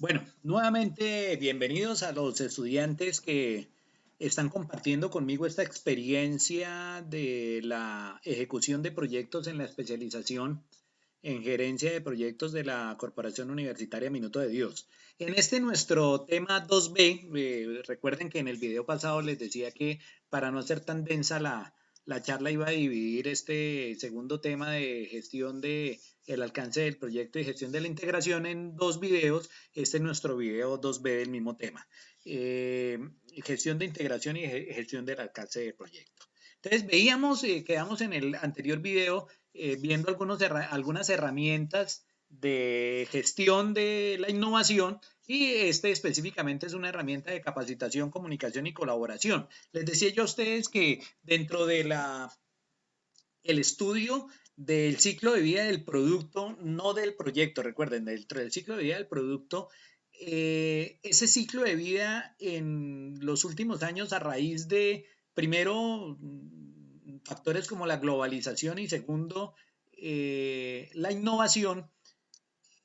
Bueno, nuevamente bienvenidos a los estudiantes que están compartiendo conmigo esta experiencia de la ejecución de proyectos en la especialización en gerencia de proyectos de la Corporación Universitaria Minuto de Dios. En este nuestro tema 2B, recuerden que en el video pasado les decía que para no ser tan densa la charla iba a dividir este segundo tema de gestión de el alcance del proyecto y gestión de la integración en dos videos. Este es nuestro video 2B del mismo tema. Eh, Gestión de integración y gestión del alcance del proyecto. Entonces veíamos, quedamos en el anterior video viendo algunas herramientas de gestión de la innovación y este específicamente es una herramienta de capacitación, comunicación y colaboración. Les decía yo a ustedes que dentro de el estudio del ciclo de vida del producto, no del proyecto, recuerden, dentro del ciclo de vida del producto, ese ciclo de vida en los últimos años a raíz de, primero, factores como la globalización y segundo, la innovación,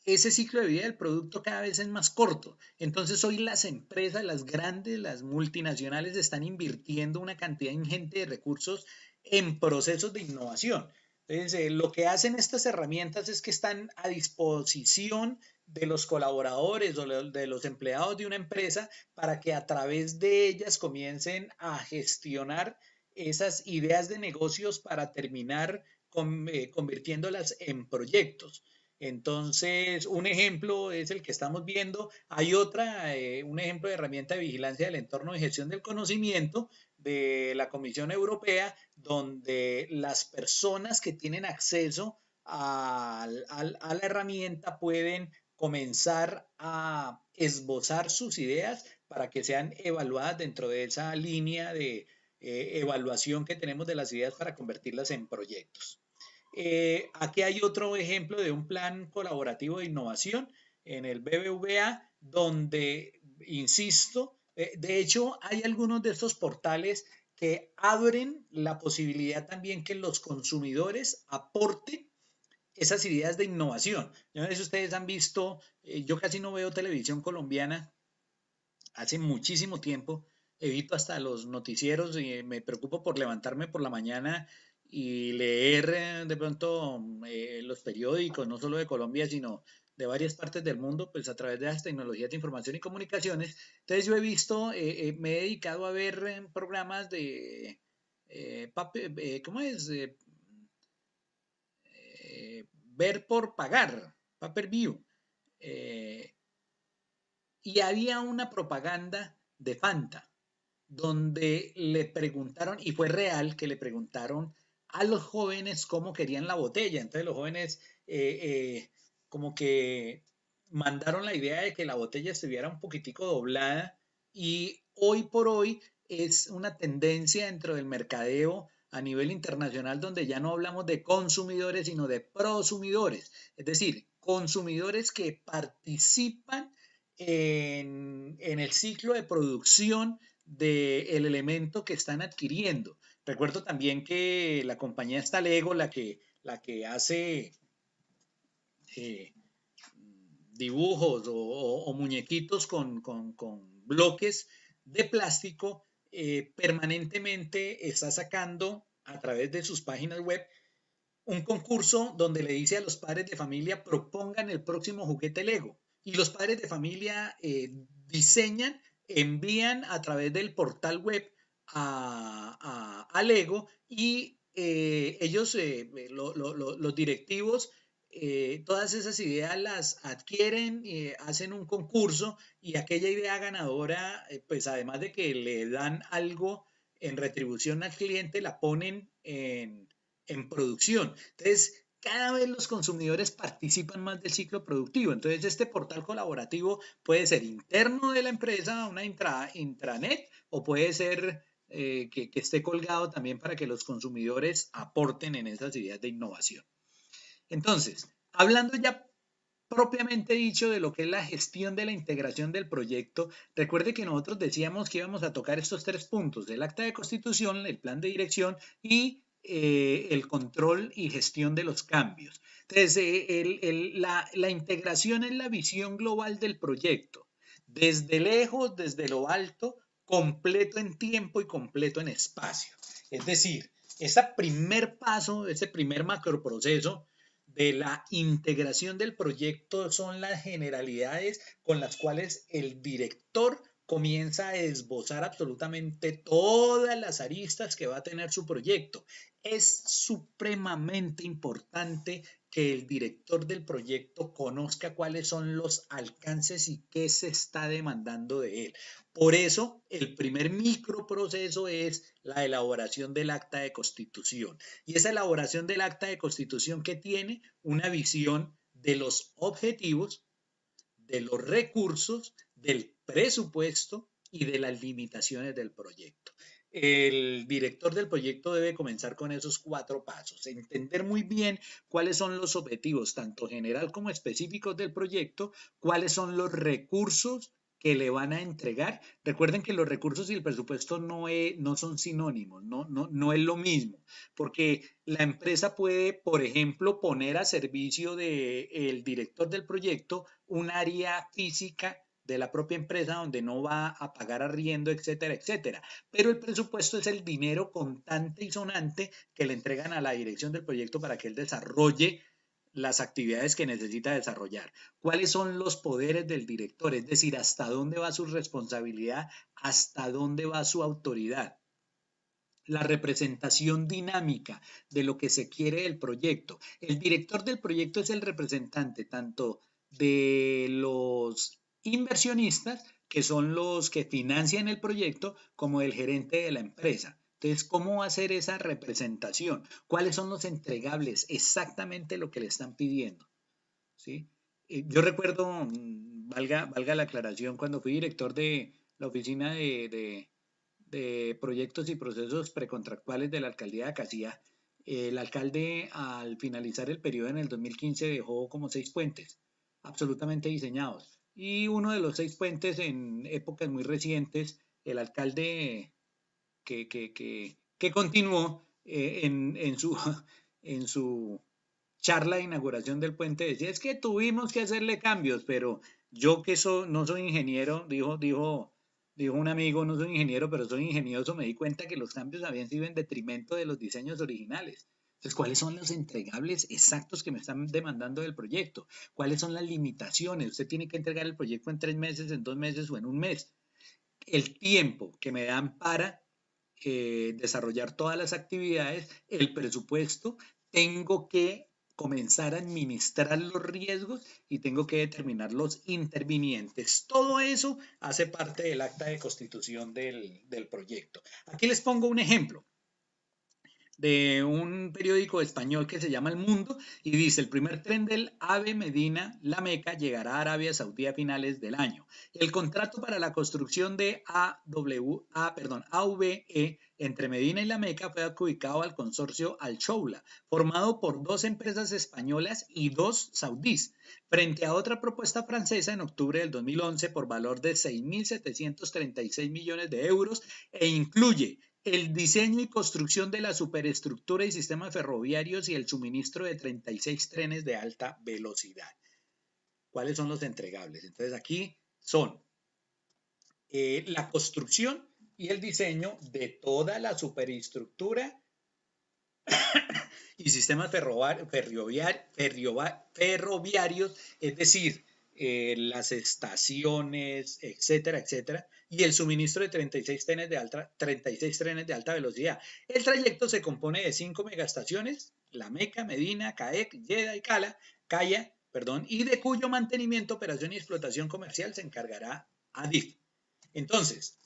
ese ciclo de vida del producto cada vez es más corto. Entonces hoy las empresas, las grandes, las multinacionales están invirtiendo una cantidad ingente de recursos en procesos de innovación. Entonces, lo que hacen estas herramientas es que están a disposición de los colaboradores o de los empleados de una empresa para que a través de ellas comiencen a gestionar esas ideas de negocios para terminar convirtiéndolas en proyectos. Entonces, un ejemplo es el que estamos viendo. Hay un ejemplo de herramienta de vigilancia del entorno y gestión del conocimiento de la Comisión Europea, donde las personas que tienen acceso a la herramienta pueden comenzar a esbozar sus ideas para que sean evaluadas dentro de esa línea de evaluación que tenemos de las ideas para convertirlas en proyectos. Aquí hay otro ejemplo de un plan colaborativo de innovación en el BBVA, donde, insisto, de hecho hay algunos de estos portales que abren la posibilidad también que los consumidores aporten esas ideas de innovación. Yo no sé si ustedes han visto, yo casi no veo televisión colombiana hace muchísimo tiempo, evito hasta los noticieros y me preocupo por levantarme por la mañana y leer de pronto los periódicos, no solo de Colombia, sino de varias partes del mundo, pues a través de las tecnologías de información y comunicaciones. Entonces yo he visto, me he dedicado a ver programas de, ¿cómo es? Ver por pagar, pay per view. Eh, y había una propaganda de Fanta donde le preguntaron, y fue real que le preguntaron a los jóvenes cómo querían la botella. Entonces los jóvenes como que mandaron la idea de que la botella estuviera un poquitico doblada y hoy por hoy es una tendencia dentro del mercadeo a nivel internacional donde ya no hablamos de consumidores sino de prosumidores, es decir, consumidores que participan en el ciclo de producción del elemento que están adquiriendo. Recuerdo también que la compañía está Lego, la que hace eh, dibujos o muñequitos con bloques de plástico, permanentemente está sacando a través de sus páginas web un concurso donde le dice a los padres de familia propongan el próximo juguete Lego y los padres de familia diseñan, envían a través del portal web a Lego y ellos, los directivos, todas esas ideas las adquieren, hacen un concurso y aquella idea ganadora, pues además de que le dan algo en retribución al cliente, la ponen en producción. Entonces, cada vez los consumidores participan más del ciclo productivo. Entonces, este portal colaborativo puede ser interno de la empresa, una intranet, o puede ser que esté colgado también para que los consumidores aporten en esas ideas de innovación. Entonces, hablando ya propiamente dicho de lo que es la gestión de la integración del proyecto, recuerde que nosotros decíamos que íbamos a tocar estos tres puntos, el acta de constitución, el plan de dirección y el control y gestión de los cambios. Entonces, la integración es la visión global del proyecto, desde lejos, desde lo alto, completo en tiempo y completo en espacio. Es decir, ese primer paso, ese primer macroproceso de la integración del proyecto son las generalidades con las cuales el director comienza a esbozar absolutamente todas las aristas que va a tener su proyecto. Es supremamente importante que el director del proyecto conozca cuáles son los alcances y qué se está demandando de él. Por eso, el primer microproceso es la elaboración del acta de constitución. Y esa elaboración del acta de constitución que tiene una visión de los objetivos, de los recursos, del presupuesto y de las limitaciones del proyecto. El director del proyecto debe comenzar con esos 4 pasos, entender muy bien cuáles son los objetivos, tanto general como específicos del proyecto, cuáles son los recursos que le van a entregar. Recuerden que los recursos y el presupuesto no son sinónimos, no es lo mismo, porque la empresa puede, por ejemplo, poner a servicio del director del proyecto un área física de la propia empresa donde no va a pagar arriendo, etcétera, etcétera. Pero el presupuesto es el dinero contante y sonante que le entregan a la dirección del proyecto para que él desarrolle las actividades que necesita desarrollar. ¿Cuáles son los poderes del director? Es decir, hasta dónde va su responsabilidad, hasta dónde va su autoridad. La representación dinámica de lo que se quiere del proyecto. El director del proyecto es el representante tanto de los inversionistas, que son los que financian el proyecto, como del gerente de la empresa. Entonces, ¿cómo va a ser esa representación? ¿Cuáles son los entregables? Exactamente lo que le están pidiendo. ¿Sí? Yo recuerdo, valga la aclaración, cuando fui director de la oficina de proyectos y procesos precontractuales de la alcaldía de Acacía, el alcalde al finalizar el periodo en el 2015 dejó como 6 puentes absolutamente diseñados. Y uno de los 6 puentes en épocas muy recientes, el alcalde que continuó en su charla de inauguración del puente decía, es que tuvimos que hacerle cambios, pero yo que no soy ingeniero, dijo un amigo, no soy ingeniero, pero soy ingenioso, me di cuenta que los cambios habían sido en detrimento de los diseños originales. Entonces, ¿cuáles son los entregables exactos que me están demandando del proyecto? ¿Cuáles son las limitaciones? Usted tiene que entregar el proyecto en 3 meses, en 2 meses o en un mes. El tiempo que me dan para desarrollar todas las actividades, el presupuesto, tengo que comenzar a administrar los riesgos y tengo que determinar los intervinientes. Todo eso hace parte del acta de constitución del proyecto. Aquí les pongo un ejemplo de un periódico español que se llama El Mundo y dice, el primer tren del AVE Medina La Meca llegará a Arabia Saudí a finales del año. El contrato para la construcción de AVE entre Medina y La Meca fue adjudicado al consorcio Al Shoula, formado por 2 empresas españolas y 2 saudíes, frente a otra propuesta francesa en octubre del 2011 por valor de 6.736 millones de euros e incluye el diseño y construcción de la superestructura y sistemas ferroviarios y el suministro de 36 trenes de alta velocidad. ¿Cuáles son los entregables? Entonces aquí son la construcción y el diseño de toda la superestructura y sistemas ferroviarios, es decir, las estaciones, etcétera, etcétera, y el suministro de 36 trenes de alta velocidad. El trayecto se compone de 5 megaestaciones, La Meca, Medina, CAEC, Jeddah y Calla, y de cuyo mantenimiento, operación y explotación comercial se encargará ADIF. Entonces,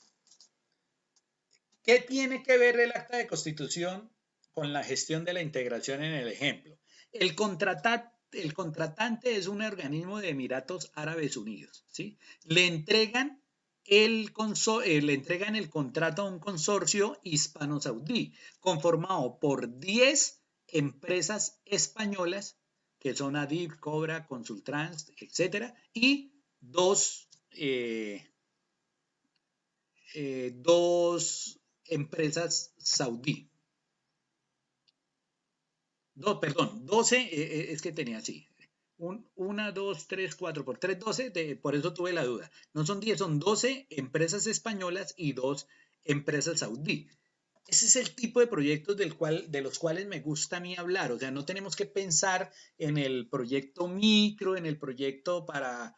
¿qué tiene que ver el acta de constitución con la gestión de la integración en el ejemplo? El contratante es un organismo de Emiratos Árabes Unidos, ¿sí? Le entregan el contrato a un consorcio hispano-saudí conformado por 10 empresas españolas que son Adif, Cobra, Consultrans, etcétera, y dos empresas saudí. perdón, 12, es que tenía así. 1, 2, 3, 4 por 3, 12, por eso tuve la duda. No son 10, son 12 empresas españolas y 2 empresas saudí. Ese es el tipo de proyectos de los cuales me gusta a mí hablar. O sea, no tenemos que pensar en el proyecto micro, en el proyecto para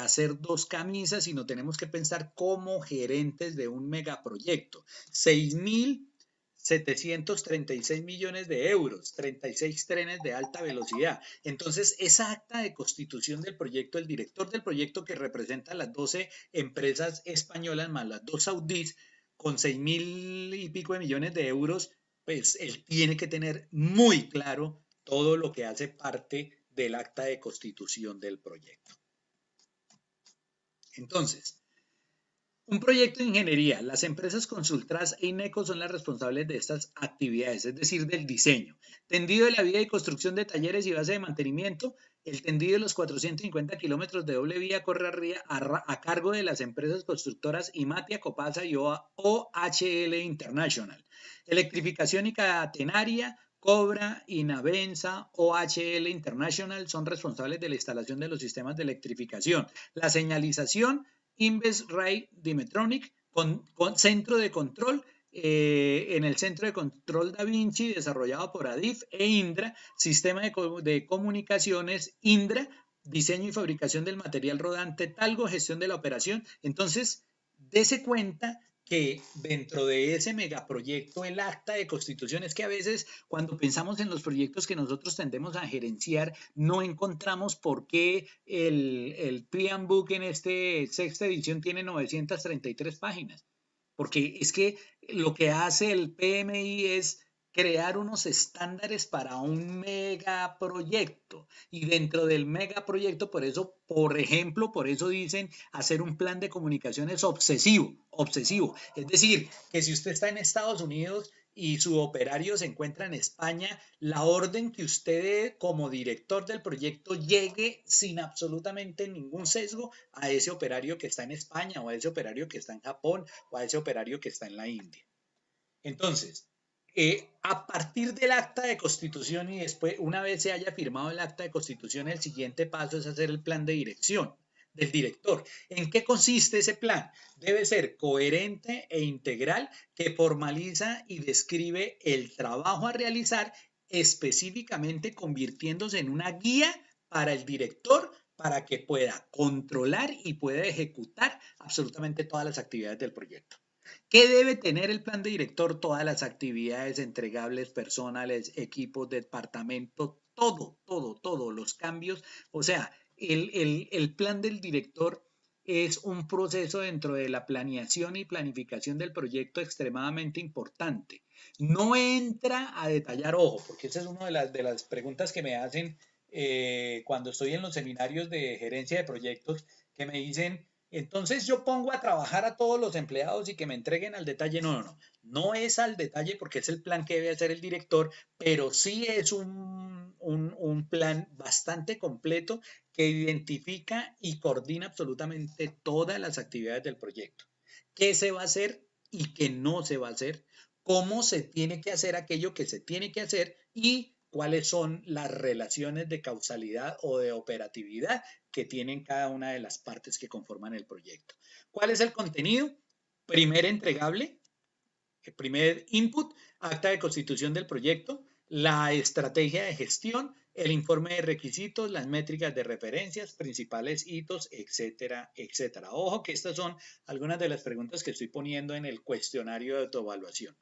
hacer 2 camisas, sino tenemos que pensar como gerentes de un megaproyecto. 6.736 millones de euros, 36 trenes de alta velocidad. Entonces, esa acta de constitución del proyecto, el director del proyecto que representa las 12 empresas españolas más las 2 saudíes, con 6.000 y pico de millones de euros, pues él tiene que tener muy claro todo lo que hace parte del acta de constitución del proyecto. Entonces, un proyecto de ingeniería. Las empresas Consultras e INECO son las responsables de estas actividades, es decir, del diseño, tendido de la vía y construcción de talleres y base de mantenimiento. El tendido de los 450 kilómetros de doble vía corre a cargo de las empresas constructoras Imatia, Copasa y OHL International. Electrificación y catenaria. Cobra, Inavenza, OHL International son responsables de la instalación de los sistemas de electrificación. La señalización, Ray Dimetronic, con centro de control, en el centro de control Da Vinci, desarrollado por ADIF e Indra, sistema de comunicaciones Indra, diseño y fabricación del material rodante Talgo, gestión de la operación. Entonces, dése cuenta que dentro de ese megaproyecto, el acta de constitución, es que a veces cuando pensamos en los proyectos que nosotros tendemos a gerenciar, no encontramos por qué el Plan Book en este sexta edición tiene 933 páginas. Porque es que lo que hace el PMI es crear unos estándares para un megaproyecto. Y dentro del megaproyecto, por eso, por ejemplo, por eso dicen hacer un plan de comunicaciones obsesivo. Es decir, que si usted está en Estados Unidos y su operario se encuentra en España, la orden que usted como director del proyecto llegue sin absolutamente ningún sesgo a ese operario que está en España o a ese operario que está en Japón o a ese operario que está en la India. Entonces, a partir del acta de constitución y después, una vez se haya firmado el acta de constitución, el siguiente paso es hacer el plan de dirección del director. ¿En qué consiste ese plan? Debe ser coherente e integral, que formaliza y describe el trabajo a realizar, específicamente convirtiéndose en una guía para el director para que pueda controlar y pueda ejecutar absolutamente todas las actividades del proyecto. ¿Qué debe tener el plan de director? Todas las actividades entregables, personales, equipos, departamentos, todo, los cambios. O sea, el plan del director es un proceso dentro de la planeación y planificación del proyecto extremadamente importante. No entra a detallar, ojo, porque esa es una de las preguntas que me hacen cuando estoy en los seminarios de gerencia de proyectos, que me dicen, entonces yo pongo a trabajar a todos los empleados y que me entreguen al detalle. No es al detalle porque es el plan que debe hacer el director, pero sí es un plan bastante completo que identifica y coordina absolutamente todas las actividades del proyecto. ¿Qué se va a hacer y qué no se va a hacer? ¿Cómo se tiene que hacer aquello que se tiene que hacer? Y cuáles son las relaciones de causalidad o de operatividad que tienen cada una de las partes que conforman el proyecto. ¿Cuál es el contenido? Primer entregable, el primer input, acta de constitución del proyecto, la estrategia de gestión, el informe de requisitos, las métricas de referencias, principales hitos, etcétera, etcétera. Ojo que estas son algunas de las preguntas que estoy poniendo en el cuestionario de autoevaluación.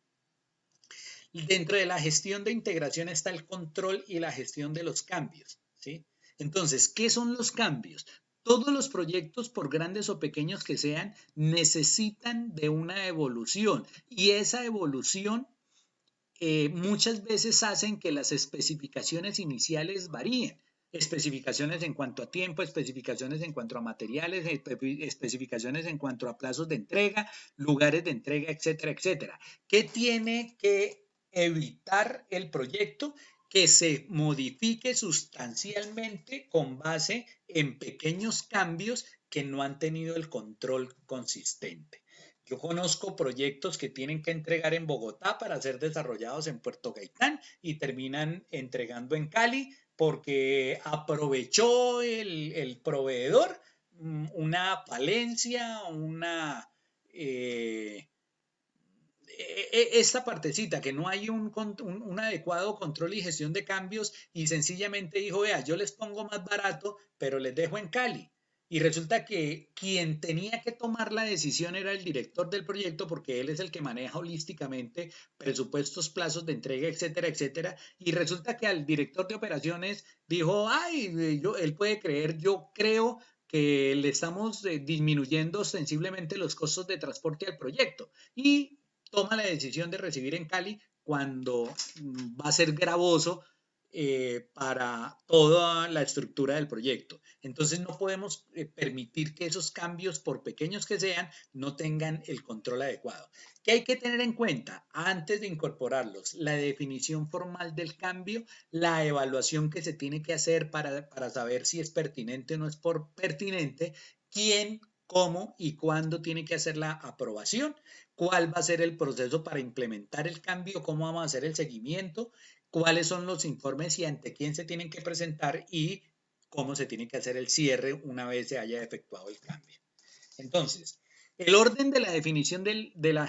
Dentro de la gestión de integración está el control y la gestión de los cambios, ¿sí? Entonces, ¿qué son los cambios? Todos los proyectos, por grandes o pequeños que sean, necesitan de una evolución y esa evolución muchas veces hacen que las especificaciones iniciales varíen. Especificaciones en cuanto a tiempo, especificaciones en cuanto a materiales, especificaciones en cuanto a plazos de entrega, lugares de entrega, etcétera, etcétera. ¿Qué tiene que evitar el proyecto? Que se modifique sustancialmente con base en pequeños cambios que no han tenido el control consistente. Yo conozco proyectos que tienen que entregar en Bogotá para ser desarrollados en Puerto Gaitán y terminan entregando en Cali porque aprovechó el proveedor una falencia, eh, esta partecita, que no hay un adecuado control y gestión de cambios y sencillamente dijo, vea, yo les pongo más barato, pero les dejo en Cali. Y resulta que quien tenía que tomar la decisión era el director del proyecto porque él es el que maneja holísticamente presupuestos, plazos de entrega, etcétera, etcétera. Y resulta que al director de operaciones dijo, ay, él puede creer, yo creo que le estamos disminuyendo sensiblemente los costos de transporte al proyecto. Y toma la decisión de recibir en Cali cuando va a ser gravoso para toda la estructura del proyecto. Entonces no podemos permitir que esos cambios, por pequeños que sean, no tengan el control adecuado. ¿Qué hay que tener en cuenta antes de incorporarlos? La definición formal del cambio, la evaluación que se tiene que hacer para saber si es pertinente o no es pertinente, quién, cómo y cuándo tiene que hacer la aprobación, cuál va a ser el proceso para implementar el cambio, cómo vamos a hacer el seguimiento, cuáles son los informes y ante quién se tienen que presentar y cómo se tiene que hacer el cierre una vez se haya efectuado el cambio. Entonces, el orden de la definición de la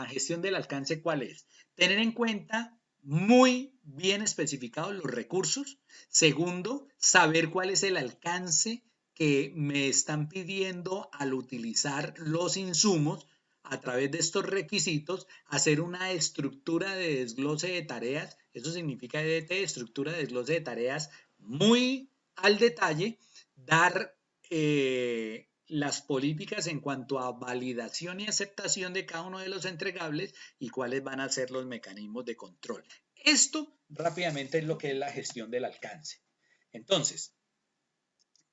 gestión del alcance, ¿cuál es? Tener en cuenta muy bien especificados los recursos. Segundo, saber cuál es el alcance que me están pidiendo al utilizar los insumos. A través de estos requisitos, hacer una estructura de desglose de tareas. Eso significa EDT, estructura de desglose de tareas muy al detalle, dar las políticas en cuanto a validación y aceptación de cada uno de los entregables y cuáles van a ser los mecanismos de control. Esto rápidamente es lo que es la gestión del alcance. Entonces,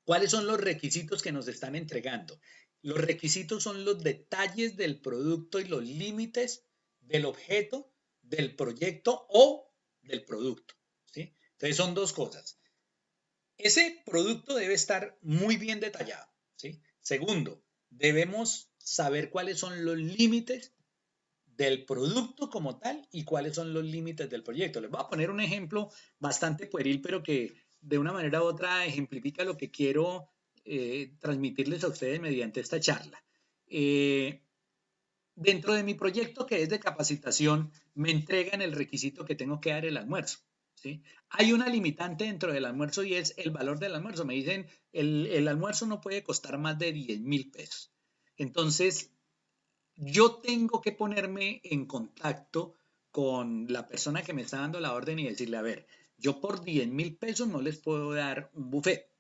¿cuáles son los requisitos que nos están entregando? Los requisitos son los detalles del producto y los límites del objeto, del proyecto o del producto. ¿Sí? Entonces son dos cosas. Ese producto debe estar muy bien detallado. ¿Sí? Segundo, debemos saber cuáles son los límites del producto como tal y cuáles son los límites del proyecto. Les voy a poner un ejemplo bastante pueril, pero que de una manera u otra ejemplifica lo que quiero transmitirles a ustedes mediante esta charla. Dentro de mi proyecto que es de capacitación, me entregan el requisito que tengo que dar el almuerzo. ¿Sí? Hay una limitante dentro del almuerzo y es el valor del almuerzo. Me dicen, el almuerzo no puede costar más de 10.000 pesos. Entonces, yo tengo que ponerme en contacto con la persona que me está dando la orden y decirle, a ver, yo por 10.000 pesos no les puedo dar un buffet.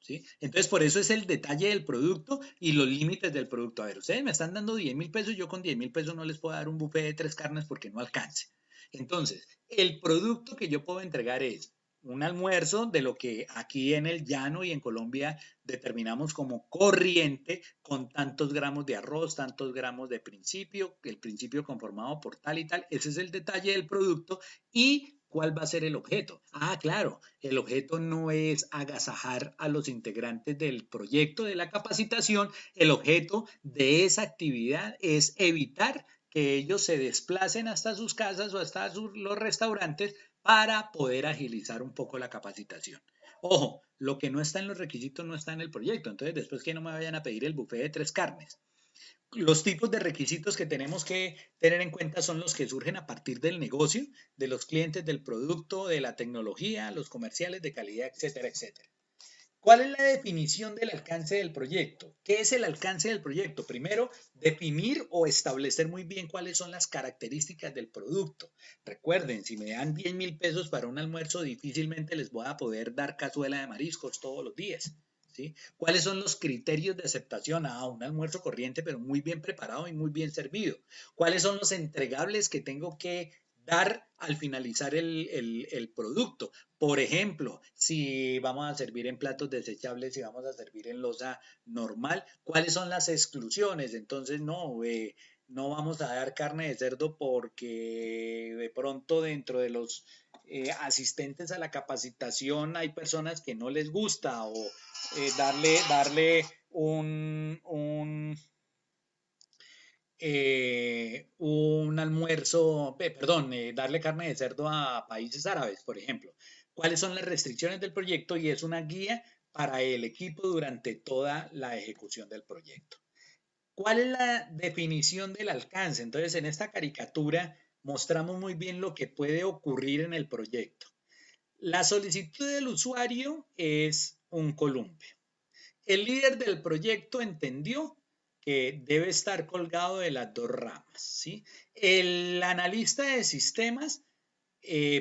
¿Sí? Entonces, por eso es el detalle del producto y los límites del producto. A ver, ustedes me están dando 10.000 pesos, yo con 10.000 pesos no les puedo dar un buffet de 3 carnes porque no alcance. Entonces, el producto que yo puedo entregar es un almuerzo de lo que aquí en el llano y en Colombia determinamos como corriente, con tantos gramos de arroz, tantos gramos de principio, el principio conformado por tal y tal. Ese es el detalle del producto y ¿cuál va a ser el objeto? Ah, claro, el objeto no es agasajar a los integrantes del proyecto de la capacitación, el objeto de esa actividad es evitar que ellos se desplacen hasta sus casas o hasta los restaurantes para poder agilizar un poco la capacitación. Ojo, lo que no está en los requisitos no está en el proyecto, entonces después que no me vayan a pedir el buffet de 3 carnes. Los tipos de requisitos que tenemos que tener en cuenta son los que surgen a partir del negocio, de los clientes, del producto, de la tecnología, los comerciales de calidad, etcétera, etcétera. ¿Cuál es la definición del alcance del proyecto? ¿Qué es el alcance del proyecto? Primero, definir o establecer muy bien cuáles son las características del producto. Recuerden, si me dan 10.000 pesos para un almuerzo, difícilmente les voy a poder dar cazuela de mariscos todos los días. ¿Sí? ¿Cuáles son los criterios de aceptación a un almuerzo corriente, pero muy bien preparado y muy bien servido? ¿Cuáles son los entregables que tengo que dar al finalizar el producto? Por ejemplo, si vamos a servir en platos desechables, si vamos a servir en loza normal, ¿cuáles son las exclusiones? Entonces, no vamos a dar carne de cerdo porque de pronto dentro de los asistentes a la capacitación hay personas que no les gusta o darle un un almuerzo, perdón, darle carne de cerdo a países árabes, por ejemplo. ¿Cuáles son las restricciones del proyecto? Y es una guía para el equipo durante toda la ejecución del proyecto. ¿Cuál es la definición del alcance? Entonces, en esta caricatura mostramos muy bien lo que puede ocurrir en el proyecto. La solicitud del usuario es un columpio. El líder del proyecto entendió que debe estar colgado de las dos ramas, ¿sí? El analista de sistemas,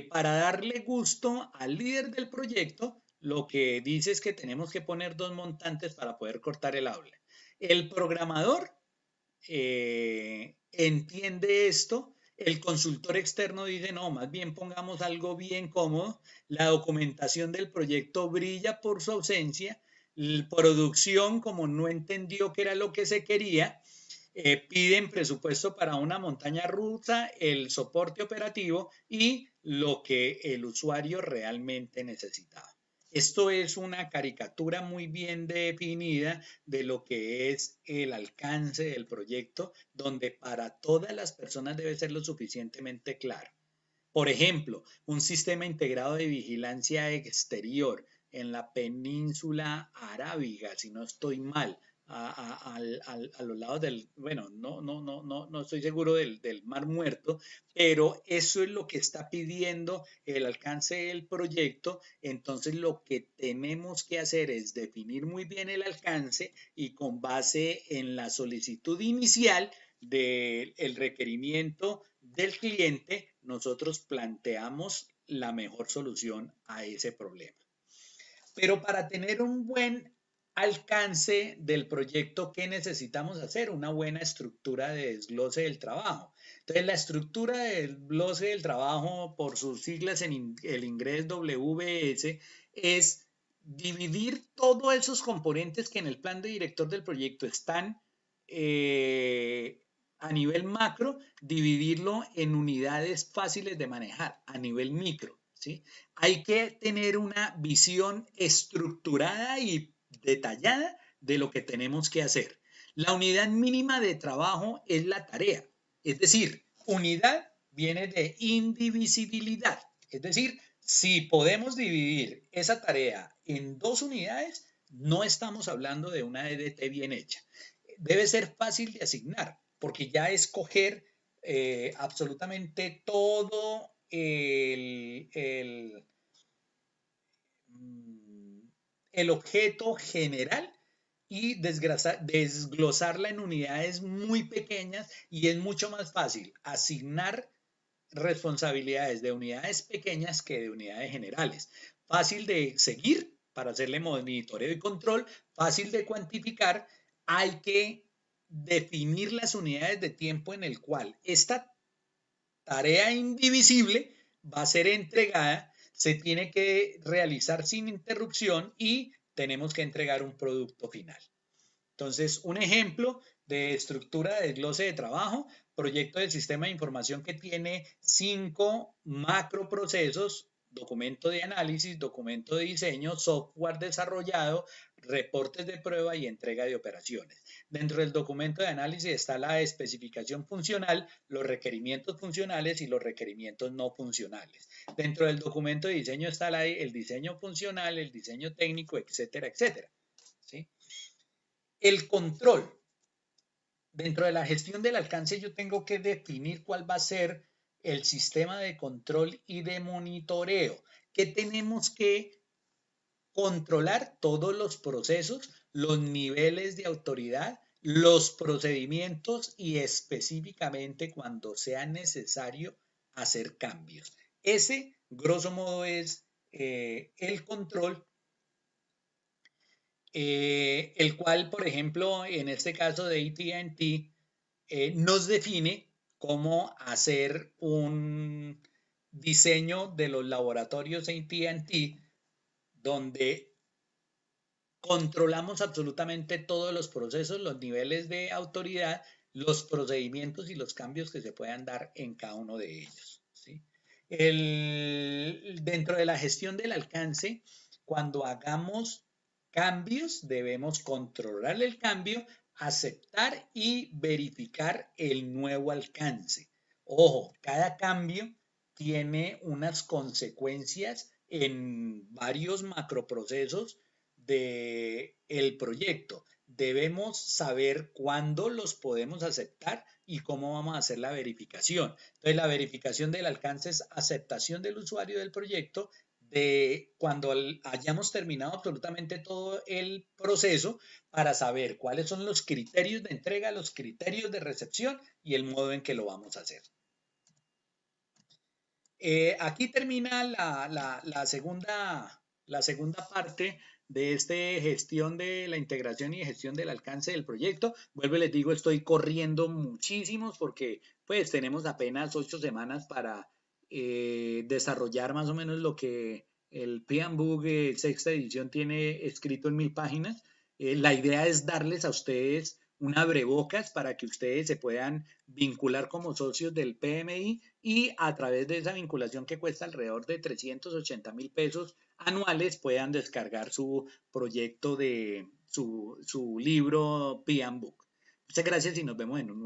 para darle gusto al líder del proyecto, lo que dice es que tenemos que poner dos montantes para poder cortar el aula. El programador entiende esto. El consultor externo dice, no, más bien pongamos algo bien cómodo. La documentación del proyecto brilla por su ausencia. La producción, como no entendió qué era lo que se quería, piden presupuesto para una montaña rusa, el soporte operativo y lo que el usuario realmente necesitaba. Esto es una caricatura muy bien definida de lo que es el alcance del proyecto, donde para todas las personas debe ser lo suficientemente claro. Por ejemplo, un sistema integrado de vigilancia exterior en la península arábiga, si no estoy mal, a los lados del, bueno, no estoy seguro del Mar Muerto, pero eso es lo que está pidiendo el alcance del proyecto. Entonces, lo que tenemos que hacer es definir muy bien el alcance y con base en la solicitud inicial del requerimiento del cliente, nosotros planteamos la mejor solución a ese problema. Pero para tener un buen alcance del proyecto, ¿qué necesitamos hacer? Una buena estructura de desglose del trabajo. Entonces, la estructura de desglose del trabajo, por sus siglas en el inglés WBS, es dividir todos esos componentes que en el plan de director del proyecto están a nivel macro, dividirlo en unidades fáciles de manejar a nivel micro, ¿sí? Hay que tener una visión estructurada y detallada de lo que tenemos que hacer. La unidad mínima de trabajo es la tarea, es decir, unidad viene de indivisibilidad, es decir, si podemos dividir esa tarea en dos unidades, no estamos hablando de una EDT bien hecha. Debe ser fácil de asignar, porque ya escoger absolutamente todo el objeto general y desglosarla en unidades muy pequeñas, y es mucho más fácil asignar responsabilidades de unidades pequeñas que de unidades generales. Fácil de seguir para hacerle monitoreo y control, fácil de cuantificar. Hay que definir las unidades de tiempo en el cual esta tarea indivisible va a ser entregada, se tiene que realizar sin interrupción y tenemos que entregar un producto final. Entonces, un ejemplo de estructura de desglose de trabajo, proyecto del sistema de información que tiene 5 macroprocesos: documento de análisis, documento de diseño, software desarrollado, reportes de prueba y entrega de operaciones. Dentro del documento de análisis está la especificación funcional, los requerimientos funcionales y los requerimientos no funcionales. Dentro del documento de diseño está el diseño funcional, el diseño técnico, etcétera, etcétera. ¿Sí? El control. Dentro de la gestión del alcance, yo tengo que definir cuál va a ser el sistema de control y de monitoreo. ¿Qué tenemos que controlar? Todos los procesos, los niveles de autoridad, los procedimientos y específicamente cuando sea necesario hacer cambios. Ese, grosso modo, es el control, el cual, por ejemplo, en este caso de AT&T, nos define cómo hacer un diseño de los laboratorios AT&T, donde controlamos absolutamente todos los procesos, los niveles de autoridad, los procedimientos y los cambios que se puedan dar en cada uno de ellos, ¿sí? Dentro de la gestión del alcance, cuando hagamos cambios, debemos controlar el cambio aceptar y verificar el nuevo alcance. Ojo, cada cambio tiene unas consecuencias en varios macroprocesos del proyecto. Debemos saber cuándo los podemos aceptar y cómo vamos a hacer la verificación. Entonces, la verificación del alcance es aceptación del usuario del proyecto de cuando hayamos terminado absolutamente todo el proceso para saber cuáles son los criterios de entrega, los criterios de recepción y el modo en que lo vamos a hacer. Aquí termina la segunda parte de esta gestión de la integración y gestión del alcance del proyecto. Vuelvo y les digo, estoy corriendo muchísimos porque pues tenemos apenas 8 semanas para desarrollar más o menos lo que el PMBOK sexta edición tiene escrito en 1000 páginas. La idea es darles a ustedes un abrebocas para que ustedes se puedan vincular como socios del PMI y a través de esa vinculación que cuesta alrededor de 380.000 pesos anuales puedan descargar su proyecto de su libro PMBOK. Muchas gracias y nos vemos en un nuevo.